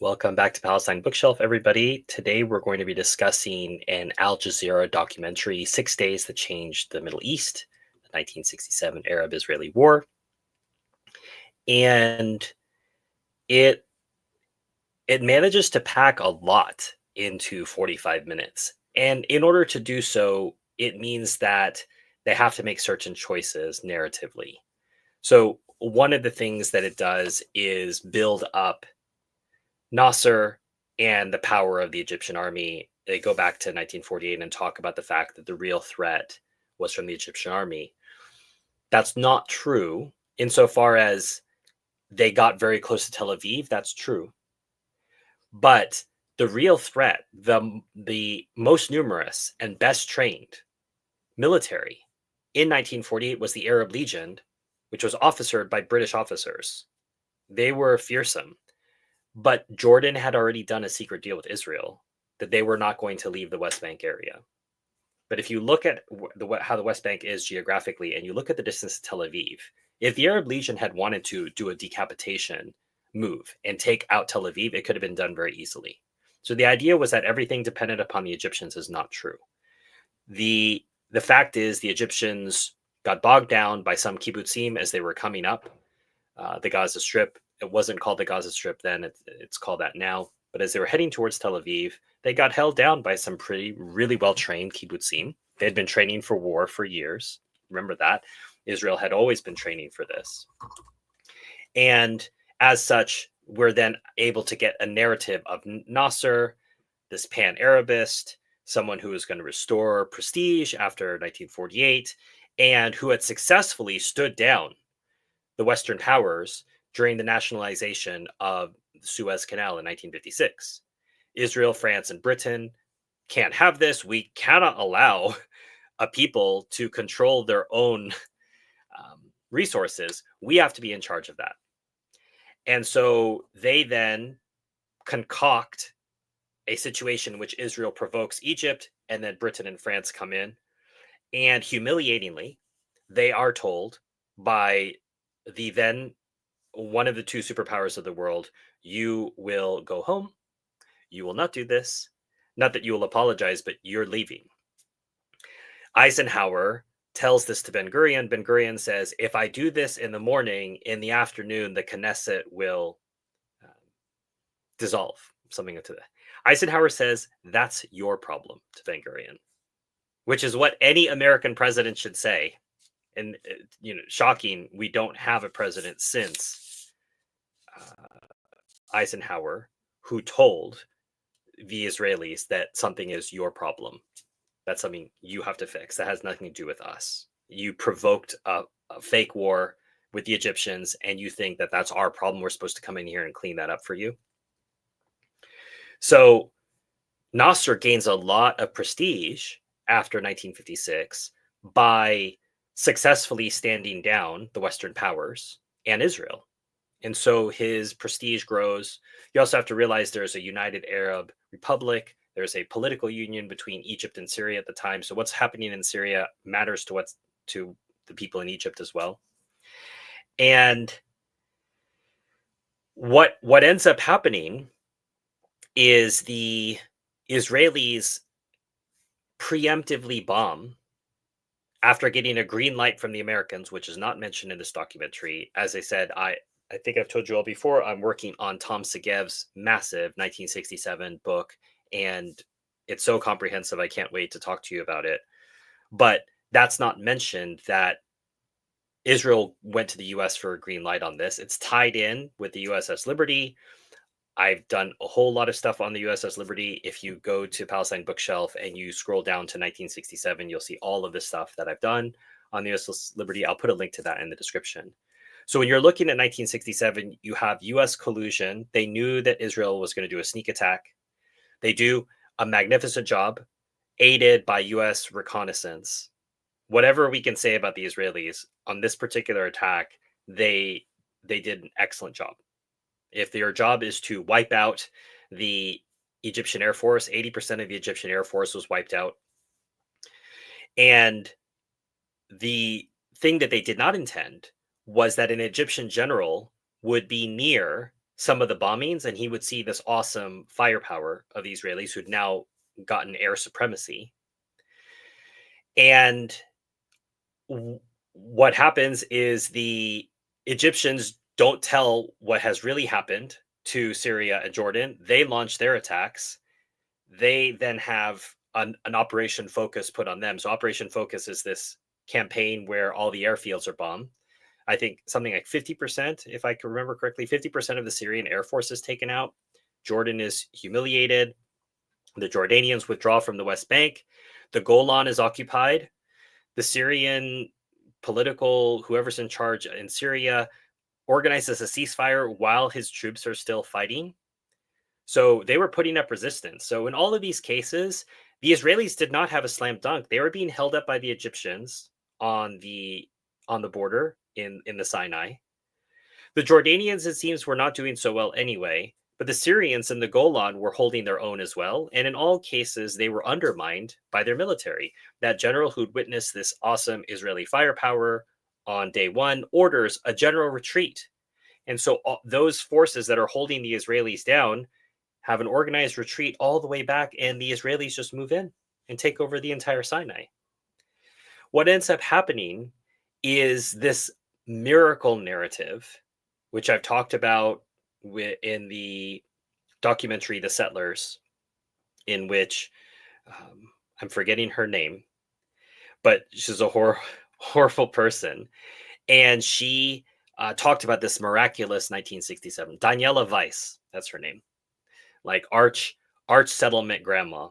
Welcome back to Palestine Bookshelf, everybody. Today we're going to be discussing an Al Jazeera documentary, 6 Days That Changed the Middle East, the 1967 Arab-Israeli War. And it it manages to pack a lot into 45 minutes. And in order to do so, it means that they have to make certain choices narratively. So one of the things that it does is build up Nasser and the power of the Egyptian army. They go back to 1948 and talk about the fact that the real threat was from the Egyptian army. That's not true insofar as they got very close to Tel Aviv. That's true. But the real threat, the most numerous and best trained military in 1948 was the Arab Legion, which was officered by British officers. They were fearsome. But Jordan had already done a secret deal with Israel that they were not going to leave the West Bank area. But if you look at how the West Bank is geographically and you look at the distance to Tel Aviv, if the Arab Legion had wanted to do a decapitation move and take out Tel Aviv, it could have been done very easily. So the idea was that everything depended upon the Egyptians is not true. The fact is the Egyptians got bogged down by some kibbutzim as they were coming up the Gaza Strip. It wasn't called the Gaza Strip then, it's called that now. But as they were heading towards Tel Aviv, they got held down by some really well trained kibbutzim. They had been training for war for years. Remember that. Israel had always been training for this. And as such, we're then able to get a narrative of Nasser, this pan-Arabist, someone who was going to restore prestige after 1948, and who had successfully stood down the Western powers during the nationalization of the Suez Canal in 1956. Israel, France, and Britain can't have this. We cannot allow a people to control their own resources. We have to be in charge of that. And so they then concoct a situation in which Israel provokes Egypt, and then Britain and France come in. And humiliatingly, they are told by the then one of the two superpowers of the world, you will go home. You will not do this. Not that you will apologize, but you're leaving. Eisenhower tells this to Ben Gurion. Ben Gurion says, if I do this in the morning, in the afternoon, the Knesset will dissolve, something to that. Eisenhower says, that's your problem to Ben Gurion, which is what any American president should say. And, shocking, we don't have a president since Eisenhower who told the Israelis that something is your problem. That's something you have to fix. That has nothing to do with us. You provoked a fake war with the Egyptians, and you think that that's our problem. We're supposed to come in here and clean that up for you. So Nasser gains a lot of prestige after 1956 by successfully standing down the Western powers and Israel. And so his prestige grows. You also have to realize there's a United Arab Republic. There's a political union between Egypt and Syria at the time. So what's happening in Syria matters to the people in Egypt as well. And what ends up happening is the Israelis preemptively bomb after getting a green light from the Americans, which is not mentioned in this documentary. As I said, I think I've told you all before, I'm working on Tom Segev's massive 1967 book, and it's so comprehensive, I can't wait to talk to you about it. But that's not mentioned that Israel went to the US for a green light on this. It's tied in with the USS Liberty. I've done a whole lot of stuff on the USS Liberty. If you go to Palestine Bookshelf and you scroll down to 1967, you'll see all of the stuff that I've done on the USS Liberty. I'll put a link to that in the description. So when you're looking at 1967, you have US collusion. They knew that Israel was going to do a sneak attack. They do a magnificent job, aided by US reconnaissance. Whatever we can say about the Israelis on this particular attack, they did an excellent job. If their job is to wipe out the Egyptian Air Force, 80% of the Egyptian Air Force was wiped out. And the thing that they did not intend was that an Egyptian general would be near some of the bombings, and he would see this awesome firepower of the Israelis who'd now gotten air supremacy. And what happens is the Egyptians don't tell what has really happened to Syria and Jordan. They launch their attacks. They then have an Operation Focus put on them. So Operation Focus is this campaign where all the airfields are bombed. I think something like 50%, if I can remember correctly, 50% of the Syrian Air Force is taken out. Jordan is humiliated. The Jordanians withdraw from the West Bank. The Golan is occupied. The Syrian political, whoever's in charge in Syria, organizes a ceasefire while his troops are still fighting. So they were putting up resistance. So in all of these cases, the Israelis did not have a slam dunk. They were being held up by the Egyptians on the border in the Sinai. The Jordanians, it seems, were not doing so well anyway, but the Syrians and the Golan were holding their own as well. And in all cases, they were undermined by their military. That general who'd witnessed this awesome Israeli firepower on day one orders a general retreat. And so those forces that are holding the Israelis down have an organized retreat all the way back, and the Israelis just move in and take over the entire Sinai. What ends up happening is this miracle narrative, which I've talked about in the documentary The Settlers, in which I'm forgetting her name, but she's a horrible person. And she talked about this miraculous 1967. Daniela Weiss, that's her name, like arch settlement grandma.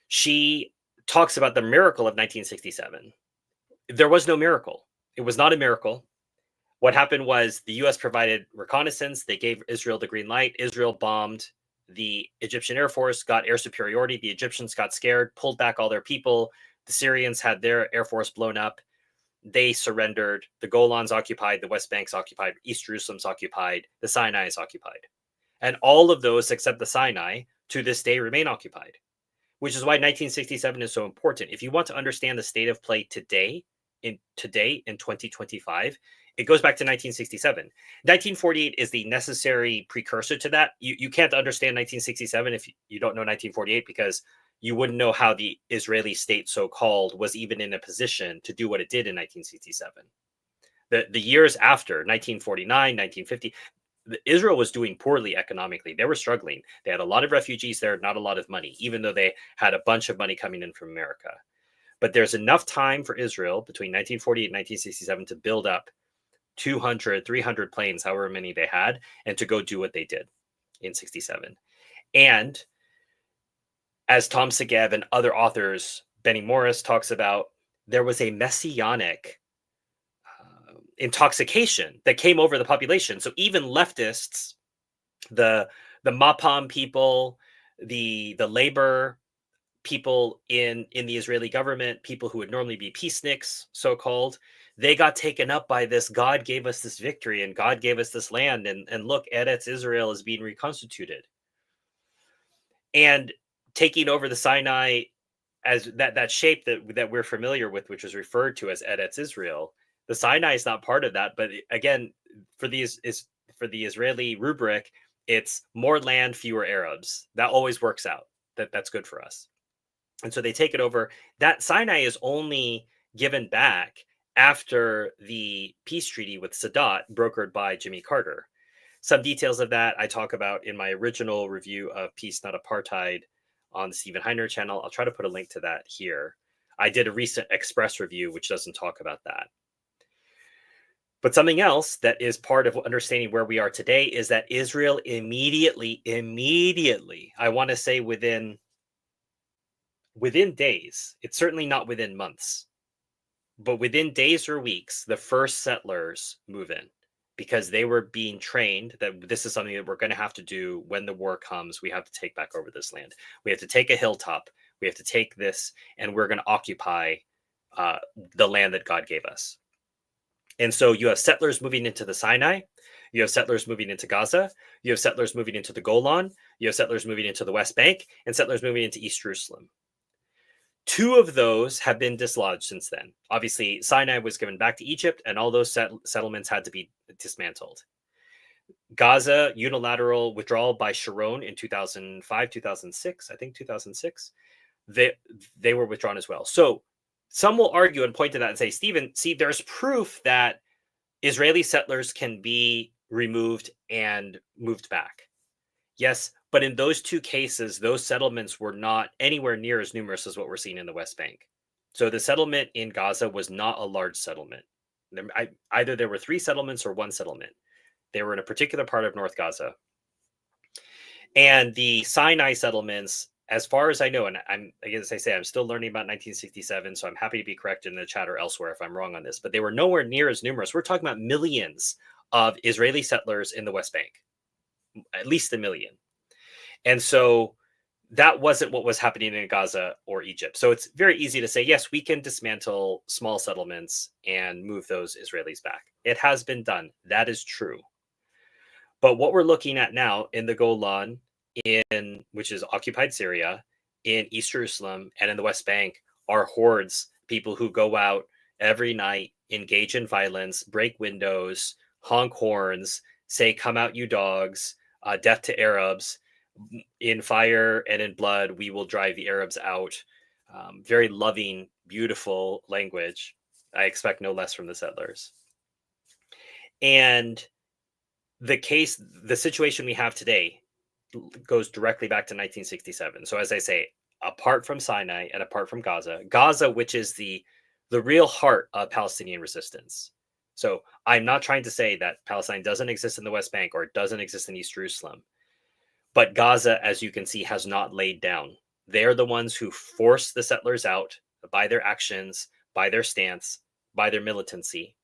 She talks about the miracle of 1967. There was no miracle. It was not a miracle. What happened was the US provided reconnaissance. They gave Israel the green light. Israel bombed. The Egyptian Air Force got air superiority. The Egyptians got scared, pulled back all their people. The Syrians had their Air Force blown up. They surrendered. The Golan's occupied. The West Bank's occupied. East Jerusalem's occupied. The Sinai is occupied. And all of those, except the Sinai, to this day remain occupied, which is why 1967 is so important. If you want to understand the state of play today in 2025, it goes back to 1967. 1948 is the necessary precursor to that. You can't understand 1967 if you don't know 1948, because you wouldn't know how the Israeli state, so-called, was even in a position to do what it did in 1967. The years after, 1949, 1950, Israel was doing poorly economically. They were struggling. They had a lot of refugees there, not a lot of money, even though they had a bunch of money coming in from America. But there's enough time for Israel between 1948 and 1967 to build up 200, 300 planes, however many they had, and to go do what they did in 67. And as Tom Segev and other authors, Benny Morris talks about, there was a messianic intoxication that came over the population. So even leftists, the Mapam people, the labor people in the Israeli government, people who would normally be peaceniks, so-called, they got taken up by this. God gave us this victory and God gave us this land, and look, Eretz Israel is being reconstituted. And taking over the Sinai as that shape that we're familiar with, which was referred to as Eretz Israel, the Sinai is not part of that. But again, for the Israeli rubric, it's more land, fewer Arabs. That always works out. That's good for us. And so they take it over. That Sinai is only given back after the peace treaty with Sadat, brokered by Jimmy Carter. Some details of that I talk about in my original review of Peace Not Apartheid on the Stephen Heiner channel. I'll try to put a link to that here. I did a recent Express review, which doesn't talk about that. But something else that is part of understanding where we are today is that Israel immediately, I want to say within days, it's certainly not within months, but within days or weeks, the first settlers move in, because they were being trained that this is something that we're going to have to do when the war comes. We have to take back over this land. We have to take a hilltop. We have to take this, and we're going to occupy the land that God gave us. And so you have settlers moving into the Sinai. You have settlers moving into Gaza. You have settlers moving into the Golan. You have settlers moving into the West Bank, and settlers moving into East Jerusalem. 2 of those have been dislodged since then. Obviously, Sinai was given back to Egypt, and all those settlements had to be dismantled. Gaza, unilateral withdrawal by Sharon in 2005, 2006, I think 2006. They they were withdrawn as well. So some will argue and point to that and say, Stephen, see, there's proof that Israeli settlers can be removed and moved back. Yes, but in those two cases, those settlements were not anywhere near as numerous as what we're seeing in the West Bank. So the settlement in Gaza was not a large settlement. Either there were three settlements or one settlement. They were in a particular part of North Gaza. And the Sinai settlements, as far as I know, and as I say, I'm still learning about 1967, so I'm happy to be corrected in the chat or elsewhere if I'm wrong on this, but they were nowhere near as numerous. We're talking about millions of Israeli settlers in the West Bank, at least a million. And so that wasn't what was happening in Gaza or Egypt. So it's very easy to say, yes, we can dismantle small settlements and move those Israelis back. It has been done. That is true. But what we're looking at now in the Golan, which is occupied Syria, in East Jerusalem, and in the West Bank are hordes, people who go out every night, engage in violence, break windows, honk horns, say, "Come out, you dogs," death to Arabs. In fire and in blood, we will drive the Arabs out. Very loving, beautiful language. I expect no less from the settlers. And the situation we have today goes directly back to 1967. So as I say, apart from Sinai and apart from Gaza, which is the real heart of Palestinian resistance. So I'm not trying to say that Palestine doesn't exist in the West Bank or it doesn't exist in East Jerusalem. But Gaza, as you can see, has not laid down. They're the ones who forced the settlers out by their actions, by their stance, by their militancy,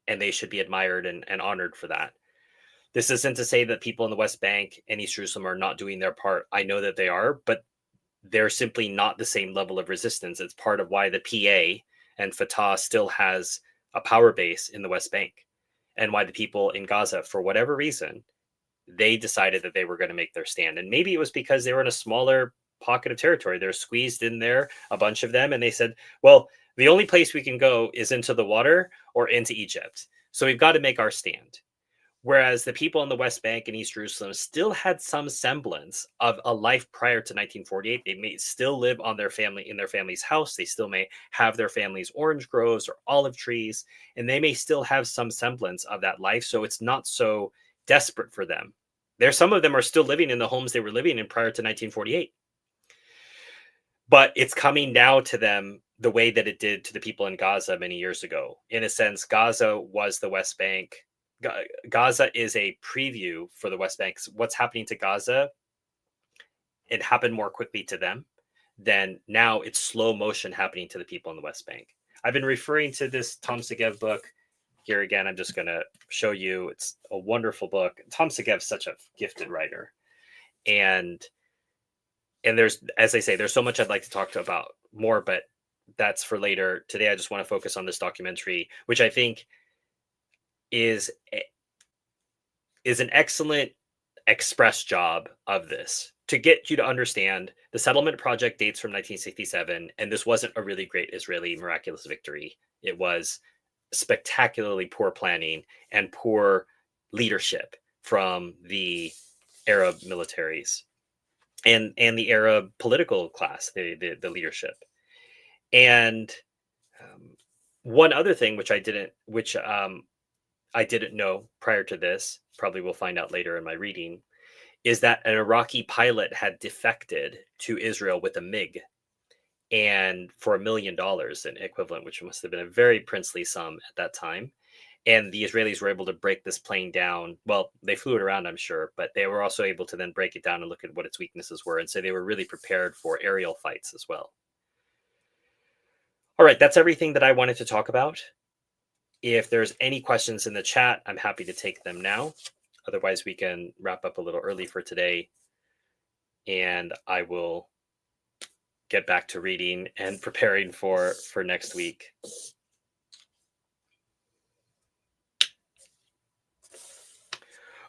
and they should be admired and honored for that. This isn't to say that people in the West Bank and East Jerusalem are not doing their part. I know that they are, but they're simply not the same level of resistance. It's part of why the PA and Fatah still has a power base in the West Bank, and why the people in Gaza, for whatever reason, they decided that they were going to make their stand. And maybe it was because they were in a smaller pocket of territory. They're squeezed in there, a bunch of them, and they said, well, the only place we can go is into the water or into Egypt. So we've got to make our stand. Whereas the people in the West Bank and East Jerusalem still had some semblance of a life prior to 1948. They may still live on their family's house. They still may have their family's orange groves or olive trees, and they may still have some semblance of that life. So it's not so desperate for them. Some of them are still living in the homes they were living in prior to 1948. But it's coming now to them the way that it did to the people in Gaza many years ago. In a sense, Gaza was the West Bank. Gaza is a preview for the West Bank. What's happening to Gaza, it happened more quickly to them than now it's slow motion happening to the people in the West Bank. I've been referring to this Tom Segev book. Here again, I'm just going to show you. It's a wonderful book. Tom Segev's such a gifted writer. And there's, as I say, there's so much I'd like to talk about more, but that's for later. Today, I just want to focus on this documentary, which I think is an excellent express job of this to get you to understand the settlement project dates from 1967, and this wasn't a really great Israeli miraculous victory. It was spectacularly poor planning and poor leadership from the Arab militaries and the Arab political class, the leadership. And one other thing which I didn't know prior to this, probably will find out later in my reading, is that an Iraqi pilot had defected to Israel with a MiG, and for $1 million in equivalent, which must have been a very princely sum at that time. And the Israelis were able to break this plane down. Well, they flew it around, I'm sure, but they were also able to then break it down and look at what its weaknesses were. And so they were really prepared for aerial fights as well. All right, that's everything that I wanted to talk about. If there's any questions in the chat, I'm happy to take them now. Otherwise, we can wrap up a little early for today, and I will get back to reading and preparing for next week.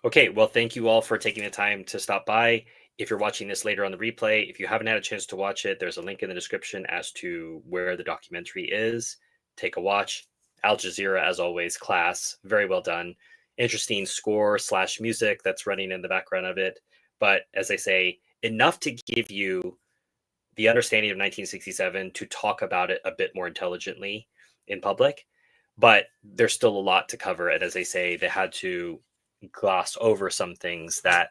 Okay, well, thank you all for taking the time to stop by. If you're watching this later on the replay, if you haven't had a chance to watch it, there's a link in the description as to where the documentary is. Take a watch. Al Jazeera, as always, class, very well done. interesting score slash music that's running in the background of it. But as I say, enough to give you the understanding of 1967 to talk about it a bit more intelligently in public. But there's still a lot to cover. And as I say, they had to gloss over some things that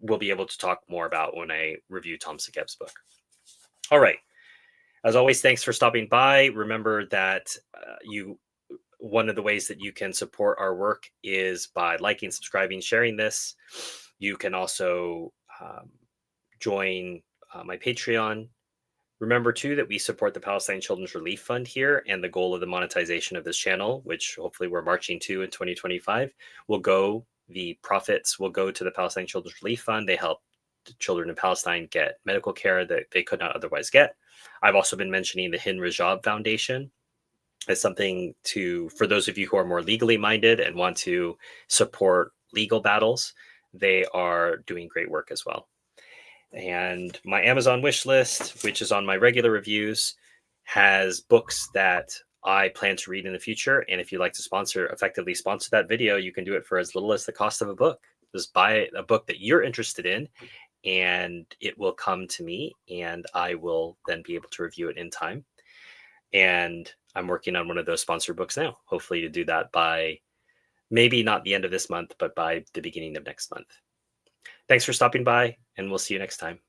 we'll be able to talk more about when I review Tom Segeb's book. All right. As always, thanks for stopping by. Remember that you one of the ways that you can support our work is by liking, subscribing, sharing this. You can also join my Patreon. Remember, too, that we support the Palestine Children's Relief Fund here, and the goal of the monetization of this channel, which hopefully we're marching to in 2025, the profits will go to the Palestine Children's Relief Fund. They help the children in Palestine get medical care that they could not otherwise get. I've also been mentioning the Hin Rajab Foundation as something for those of you who are more legally minded and want to support legal battles. They are doing great work as well. And my Amazon wish list, which is on my regular reviews, has books that I plan to read in the future. And if you'd like to effectively sponsor that video, you can do it for as little as the cost of a book. Just buy a book that you're interested in, and it will come to me, and I will then be able to review it in time. And I'm working on one of those sponsored books now, hopefully to do that by maybe not the end of this month, but by the beginning of next month. Thanks for stopping by, and we'll see you next time.